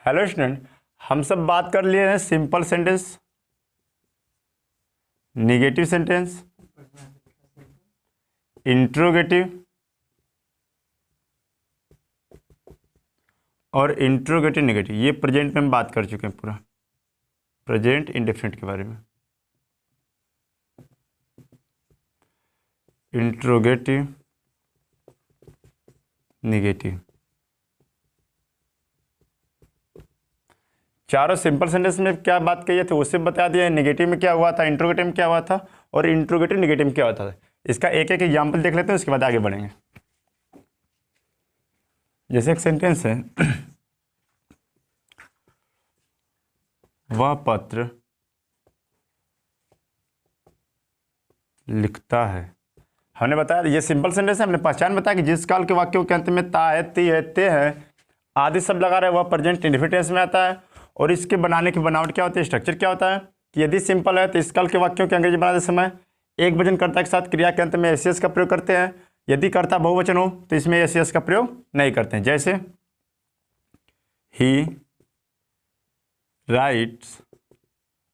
Hello student, हम सब बात कर लिए हैं simple sentence, negative sentence, interrogative और इंट्रोगेटिव नेगेटिव। ये प्रेजेंट में हम बात कर चुके हैं, पूरा प्रेजेंट इंडेफिनिट के बारे में। इंट्रोगेटिव, निगेटिव, चारों सिंपल सेंटेंस में क्या बात कही थे उससे बता दिया। नेगेटिव में क्या हुआ था, इंट्रोगेटिव में क्या हुआ था और इंट्रोगेटिव नेगेटिव में क्या होता था। इसका एक एक एग्जाम्पल देख लेते हैं, उसके बाद आगे बढ़ेंगे। जैसे एक सेंटेंस है, वह पत्र लिखता है। हमने बताया ये सिंपल सेंटेंस है, हमने पहचान बताया कि जिस काल के वाक्यों के अंत में ता है, ती है, ते है आदि शब्द लगा रहे हैं वह प्रेजेंट इंडेफिनिट टेंस में आता है। और इसके बनाने की बनावट क्या होती है, स्ट्रक्चर क्या होता है कि यदि सिंपल है तो इस काल के वाक्यों के अंग्रेजी बनाते समय एक वचन कर्ता के साथ क्रिया के अंत में एस का प्रयोग करते हैं। यदि कर्ता बहुवचन हो तो इसमें एस का प्रयोग नहीं करते हैं। जैसे ही राइट्स,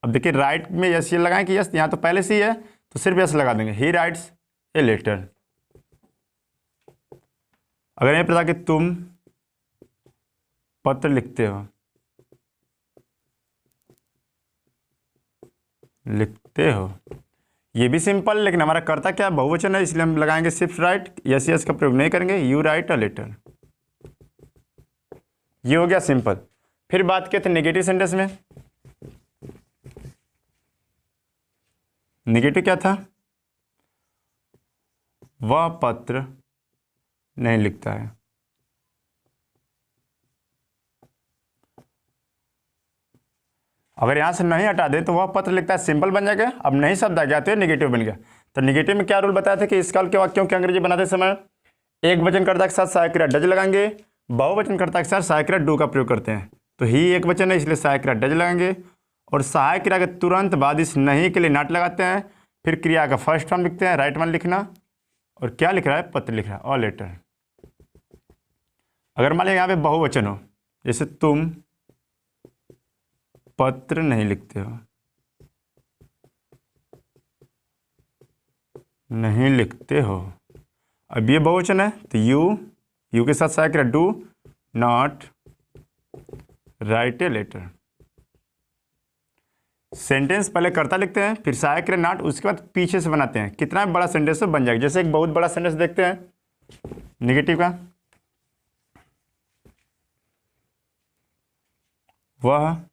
अब देखिए राइट में यस लगाएं कि यस यहाँ तो पहले से ही है तो सिर्फ यस लगा देंगे। He writes a letter. अगर ये पता कि तुम पत्र लिखते हो, ये भी सिंपल, लेकिन हमारा कर्ता क्या बहुवचन है इसलिए हम लगाएंगे सिर्फ राइट, यस का प्रयोग नहीं करेंगे। You write a letter. ये हो गया सिंपल। फिर बात किए थे नेगेटिव सेंटेंस में। नेगेटिव क्या था, वह पत्र नहीं लिखता है। अगर यहां से नहीं हटा दे तो वह पत्र लिखता है सिंपल बन जाएगा। अब नहीं शब्द आ गया तो नेगेटिव बन गया। तो नेगेटिव में क्या रूल बताया था कि इस काल के वाक्यों के अंग्रेजी बनाते समय एक वचन कर्ता के साथ सहायक क्रिया डज लगाएंगे, बहुवचन कर्ता के साथ सहायक क्रिया डू का प्रयोग करते हैं। तो ही एक वचन है इसलिए सहायक क्रिया डज लगाएंगे और सहायक क्रिया के तुरंत बाद इस नहीं के लिए नॉट लगाते हैं। फिर क्रिया का फर्स्ट फॉर्म लिखते हैं, राइट वन लिखना, और क्या लिख रहा है, पत्र लिख रहा है, और लेटर। अगर मान लिया यहाँ पे बहुवचन हो, जैसे तुम पत्र नहीं लिखते हो, नहीं लिखते हो, अब ये बहुवचन है तो यू के साथ सहायक क्रिया do not write a letter. Sentence पहले कर्ता लिखते हैं, फिर सहायक क्रिया नॉट, उसके बाद पीछे से बनाते हैं। कितना बड़ा सेंटेंस बन जाएगा। जैसे एक बहुत बड़ा सेंटेंस देखते हैं नेगेटिव का, वह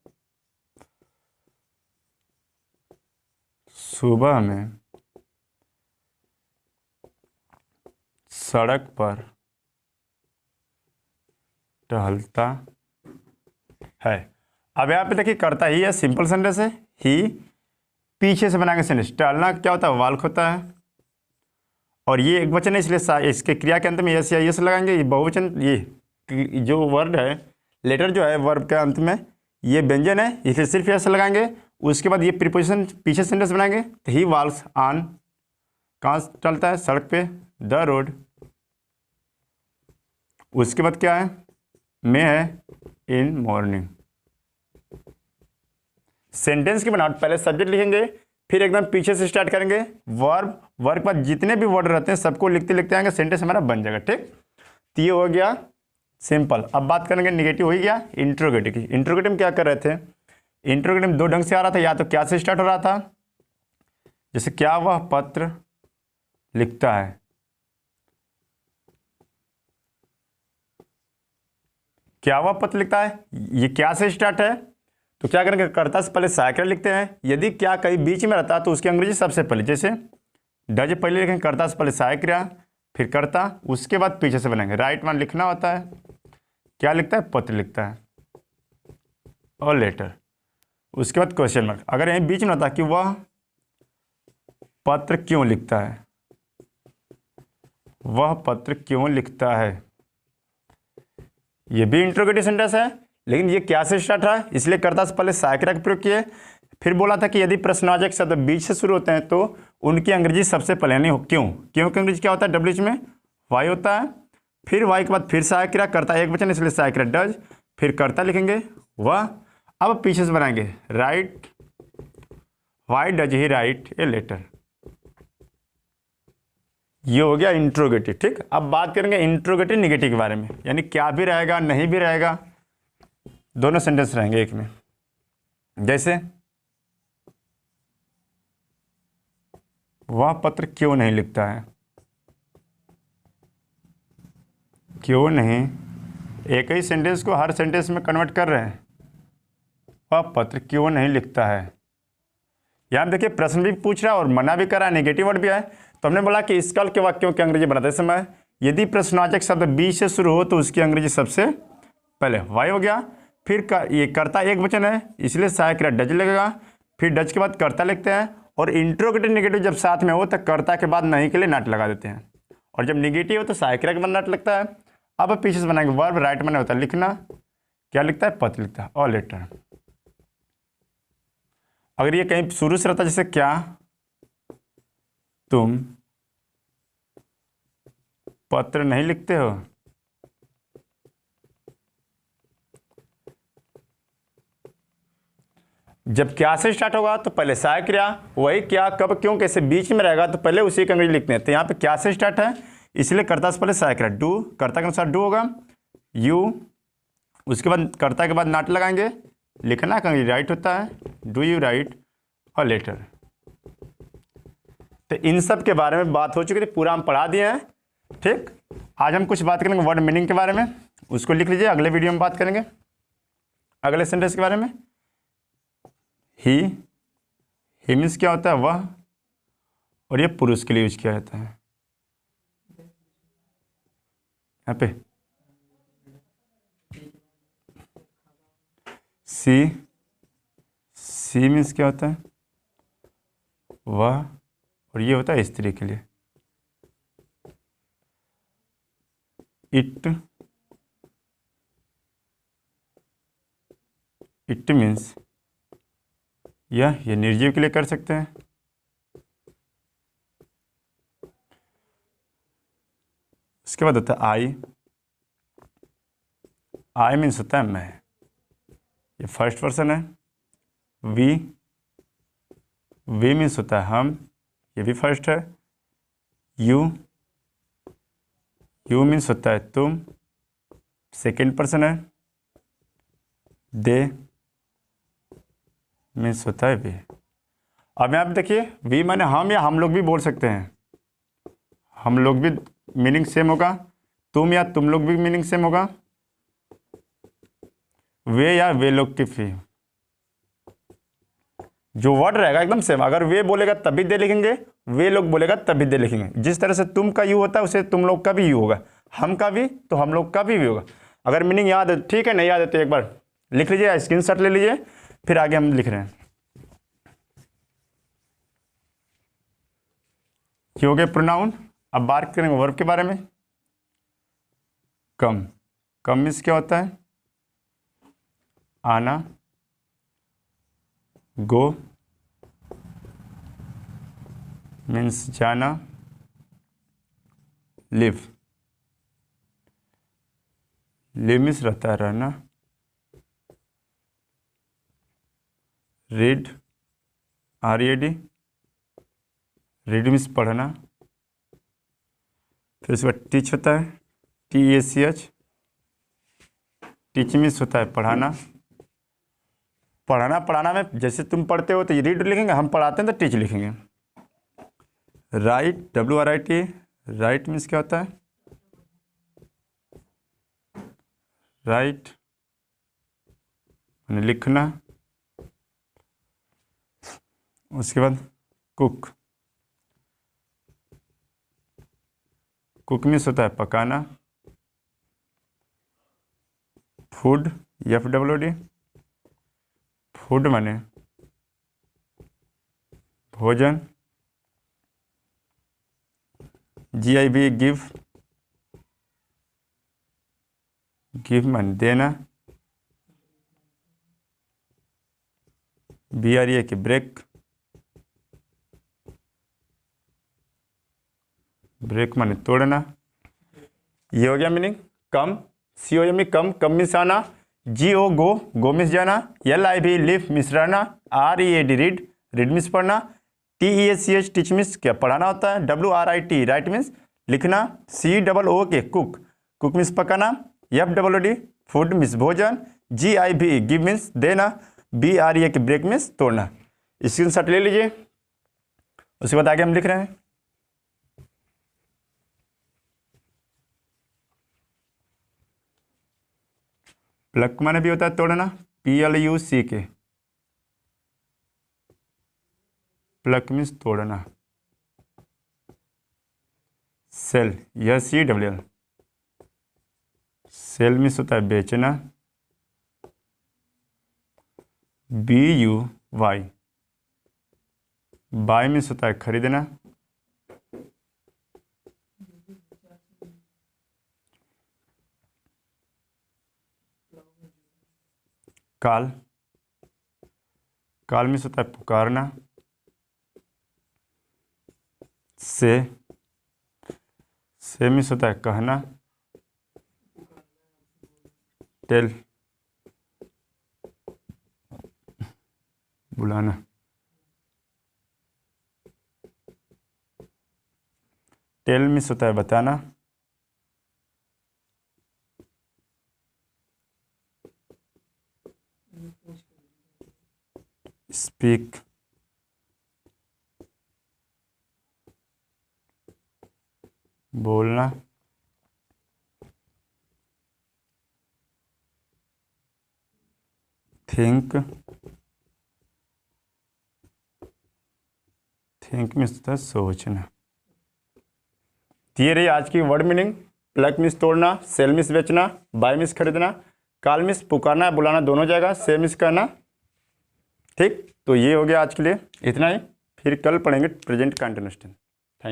सुबह में सड़क पर टहलता है। अब यहाँ पे देखिए कर्ता ही है, सिंपल सेंटेंस है। ही पीछे से बनाएंगे सेंटेंस। टहलना क्या होता है, वाल्क होता है, और ये एक वचन है इसलिए इसके क्रिया के अंत में यस या यस लगाएंगे। ये बहुवचन, ये जो वर्ड है, लेटर जो है वर्ब के अंत में ये व्यंजन है इसलिए सिर्फ यस लगाएंगे। उसके बाद ये प्रीपोजिशन पीछे सेंटेंस बनाएंगे। तो ही वॉक्स ऑन, कहाँ चलता है, सड़क पे, द रोड। उसके बाद क्या है, में है इन मॉर्निंग। सेंटेंस की बनावट पहले सब्जेक्ट लिखेंगे, फिर एकदम पीछे से स्टार्ट करेंगे वर्ब, वर्ब के बाद जितने भी वर्ड रहते हैं सबको लिखते लिखते आएंगे, सेंटेंस हमारा बन जाएगा। ठीक, तो ये हो गया सिंपल। अब बात करेंगे निगेटिव हो गया इंट्रोगेटिव की। इंट्रोगेटिव में क्या कर रहे थे, इंट्रोगेटिव दो ढंग से आ रहा था, या तो क्या से स्टार्ट हो रहा था, जैसे क्या वह पत्र लिखता है, क्या वह पत्र लिखता है, ये क्या से स्टार्ट है। तो क्या करेंगे, कर्ता से पहले सहायक क्रिया लिखते हैं। यदि क्या कहीं बीच में रहता है तो उसकी अंग्रेजी सबसे पहले, जैसे डज पहले लिखेंगे, कर्ता से पहले सहायक क्रिया, फिर कर्ता, उसके बाद पीछे से बनाएंगे। राइट वन लिखना होता है, क्या लिखता है, पत्र लिखता है, और लेटर। उसके बाद क्वेश्चन मार्क। अगर यहीं बीच में होता कि वह पत्र क्यों लिखता है, वह पत्र क्यों लिखता है, ये भी इंट्रोगेटिव सेंटेंस है, लेकिन ये क्या से स्टार्ट रहा, इसलिए कर्ता से पहले सहायक क्रिया का प्रयोग किए। फिर बोला था कि यदि प्रश्नवाचक शब्द बीच से शुरू होते हैं तो उनकी अंग्रेजी सबसे पहले, यानी क्यों, क्यों की अंग्रेजी क्या होता है, डब्ल्यूएच में वाई होता है। फिर वाई के बाद फिर सहायक क्रिया, कर्ता एक वचन इसलिए सहायक क्रिया डज, फिर कर्ता लिखेंगे, वह। अब पीछे से बनाएंगे, right, why does he write a letter. ये हो गया इंट्रोगेटिव। ठीक, अब बात करेंगे इंट्रोगेटिव निगेटिव के बारे में, यानी क्या भी रहेगा नहीं भी रहेगा, दोनों सेंटेंस रहेंगे एक में। जैसे वह पत्र क्यों नहीं लिखता है, क्यों नहीं, एक ही सेंटेंस को हर सेंटेंस में कन्वर्ट कर रहे हैं। वह पत्र क्यों नहीं लिखता है, यहाँ देखिए प्रश्न भी पूछ रहा है और मना भी कर रहा है, नेगेटिव वर्ड भी है। तो हमने बोला कि इस काल के वाक्यों की अंग्रेजी बनाते समय यदि प्रश्नवाचक शब्द बी से शुरू हो तो उसकी अंग्रेजी सबसे पहले वाई हो गया, फिर ये कर्ता एक वचन है इसलिए सहायक क्रिया डज लगेगा, फिर डज के बाद कर्ता लिखते हैं, और इंट्रोगेटिव निगेटिव जब साथ में हो तो कर्ता के बाद नहीं के लिए नॉट लगा देते हैं, और जब निगेटिव हो तो सहायक क्रिया के बाद नॉट लगता है। अब पीछे से बनाएंगे वर्ब, राइट मैंने होता है लिखना, क्या लिखता है, पत्र लिखता है, और लेटर। अगर ये कहीं शुरू से रहता जैसे क्या तुम पत्र नहीं लिखते हो, जब क्या से स्टार्ट होगा तो पहले सहायक क्रिया, वही क्या कब क्यों कैसे बीच में रहेगा तो पहले उसी का अंग्रेजी लिखते हैं। तो यहाँ पे क्या से स्टार्ट है इसलिए कर्ता से पहले सहायक क्रिया डू, कर्ता के अनुसार डू होगा, यू, उसके बाद कर्ता के बाद नॉट लगाएंगे, लिखना का अंग्रेजी राइट होता है, डू यू राइट, और लेटर। तो इन सब के बारे में बात हो चुकी थी, पूरा हम पढ़ा दिए हैं। ठीक, आज हम कुछ बात करेंगे वर्ड मीनिंग के बारे में, उसको लिख लीजिए, अगले वीडियो में बात करेंगे अगले सेंटेंस के बारे में। ही मीन्स क्या होता है, वह, और ये पुरुष के लिए यूज किया जाता है। यहाँ पे सी मीन्स क्या होता है, वह, और ये होता है स्त्री के लिए। इट मीन्स ये निर्जीव के लिए कर सकते हैं। उसके बाद होता है आई मीन्स होता है मैं, ये फर्स्ट पर्सन है। वी मीन्स होता है हम, ये भी फर्स्ट है। यू मीन्स होता है तुम, सेकेंड पर्सन है। दे मीन्स होता है वे। अब यहाँ पे देखिए वी माने हम या हम लोग भी बोल सकते हैं, हम लोग भी मीनिंग सेम होगा, तुम या तुम लोग भी मीनिंग सेम होगा, वे या वे लोग की फी, जो वर्ड रहेगा एकदम सेम। अगर वे बोलेगा तभी दे लिखेंगे, वे लोग बोलेगा तभी दे लिखेंगे। जिस तरह से तुम का यू होता है उसे तुम लोग का भी यू होगा, हम का भी तो हम लोग का भी होगा। अगर मीनिंग याद है ठीक है, नहीं याद है तो एक बार लिख लीजिए, स्क्रीनशॉट ले लीजिए, फिर आगे हम लिख रहे हैं। ये हो गए प्रोनाउन। अब बात करेंगे वर्ब के बारे में। कम मीन्स क्या होता है, आना, गो मीन्स जाना, लिव मीन्स रहता है रहना, रीड RED रीड मीन्स पढ़ना, फिर उसके बाद टीच होता है TEACH, टीच मीन्स होता है पढ़ाना। पढ़ाना में जैसे तुम पढ़ते हो तो ये रीड लिखेंगे, हम पढ़ाते हैं तो टीच लिखेंगे। राइट WRIT राइट मीन्स क्या होता है, राइट लिखना। उसके बाद कुक मीन्स होता है पकाना। फूड FWD फूड माने भोजन। GIV गिव माने देना। BREA की ब्रेक माने तोड़ना। ये हो गया मीनिंग। कम COME कम मीन्स आना, जी ओ गो, गो मीन्स जाना। L I V live means रहना। R E A D read, read means पढ़ना। T E H C H teach means क्या पढ़ाना होता है। W R I T write means लिखना। C double O K cook, cook means पकाना। F double O D food means भोजन। G I V give means देना। B R E A K break means तोड़ना। Screenshot ले लीजिए, उसके बाद आगे हम लिख रहे हैं। प्लक माने भी होता है तोड़ना, पी एल यू सी के, प्लक मीन्स तोड़ना। सेल, यह C W L, sell means होता है बेचना। B U Y, buy means होता है खरीदना। काल, काल मीन्स होता है पुकारना। से मीन्स होता है कहना। टेल, बुलाना। टेल मीन्स होता है बताना। स्पीक, बोलना। थिंक, थिंक मीन्स होता है सोचना। ये रही आज की वर्ड मीनिंग। प्लक मीन्स तोड़ना, सेल मीन्स बेचना, बाय मीन्स खरीदना, काल मीन्स पुकारना बुलाना दोनों जगह, से मीन्स कहना। ठीक, तो ये हो गया आज के लिए इतना ही। फिर कल पढ़ेंगे प्रेजेंट कंटिन्यूस टेंस।